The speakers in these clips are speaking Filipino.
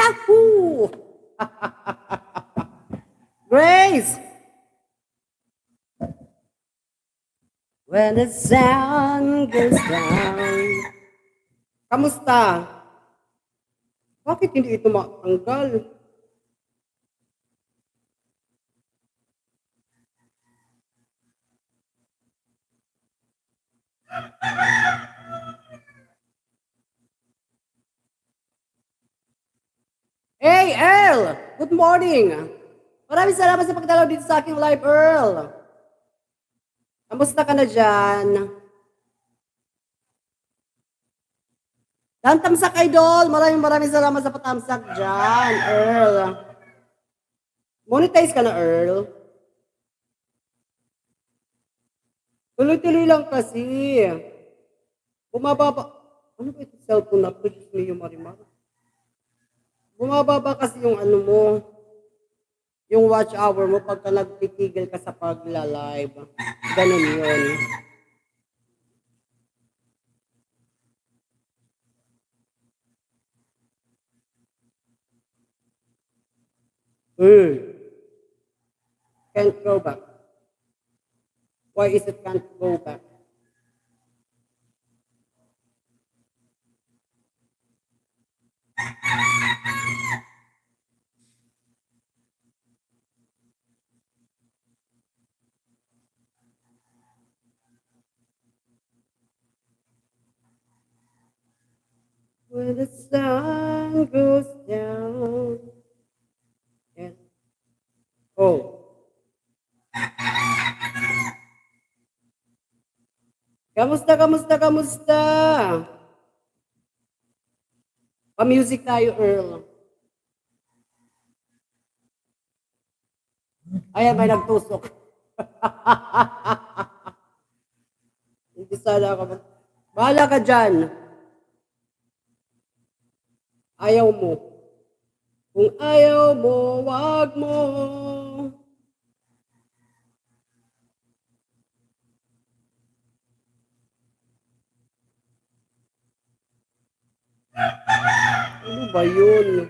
Yahoo! Grace! When the sun goes down. Kamusta? Bakit hindi ito matanggal? Hey, Earl! Good morning! Maraming salamat sa pagdalaw dito sa aking live, Earl. Kamusta ka na dyan? Tamsak Idol! Maraming salamat sa patamsak dyan, Earl. Monetize ka na, Earl? Tuloy-tuloy lang kasi. Bumababa. Ano ba ito cellphone na? Push me yung Marimar. Bumababa kasi yung ano mo. Yung watch hour mo pagka nagtitigil ka sa pagla-live. Ganun yun. Can't go back. Why is it can't go back? When the sun goes down. Yes. Oh. Kamusta? Pa-music tayo, Earl. Ayan, may nagtusok. Hindi sana ako. Bahala ka dyan. Ayaw mo. Kung ayaw mo, wag mo. Ano ba yun?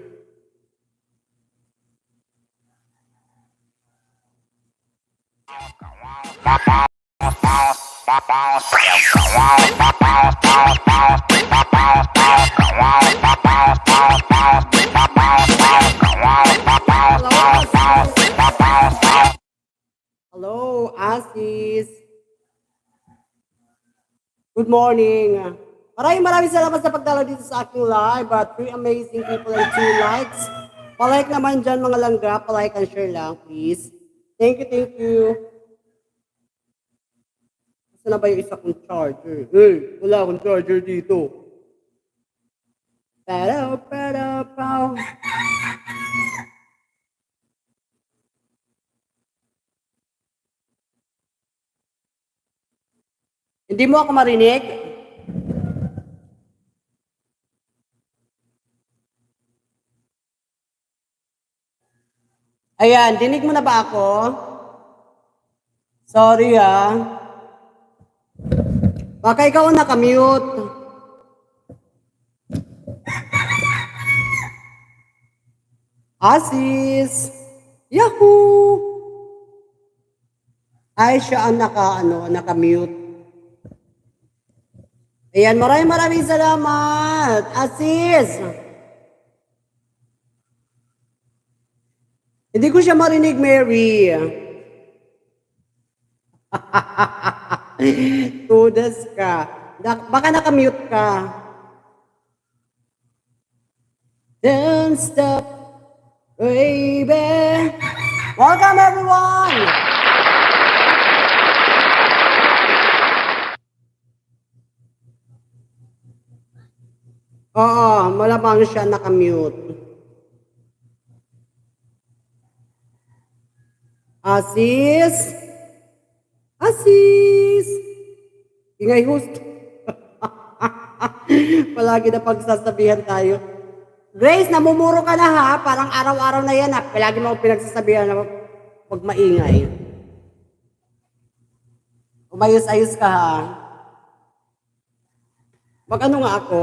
Hello, Asis. Good morning. Maraming salamat sa pagdalaw dito sa aking live. 3 amazing people and 2 likes. Palike naman dyan mga langga. Palike and share lang, please. Thank you. Saan na ba yung isa kong charger? Hey, wala akong charger dito. Pero. Hindi mo ako marinig? Ayan, dinig mo na ba ako? Sorry Baka ikaw ang nakamute. Asis! Yahoo! Ay, siya ang nakamute. Ayan, maraming salamat. Asis! Hindi ko siya marinig, Mary. Tudas ka. Baka nakamute ka. Don't stop, baby. Welcome, everyone! Oo, malamang siya nakamute. Asis! Ingay host. Palagi na pagsasabihan tayo. Grace, namumuro ka na ha. Parang araw-araw na yan ha. Palagi mo pinagsasabihan na huwag maingay. Umayos-ayos ka ha. Mag-ano nga ako?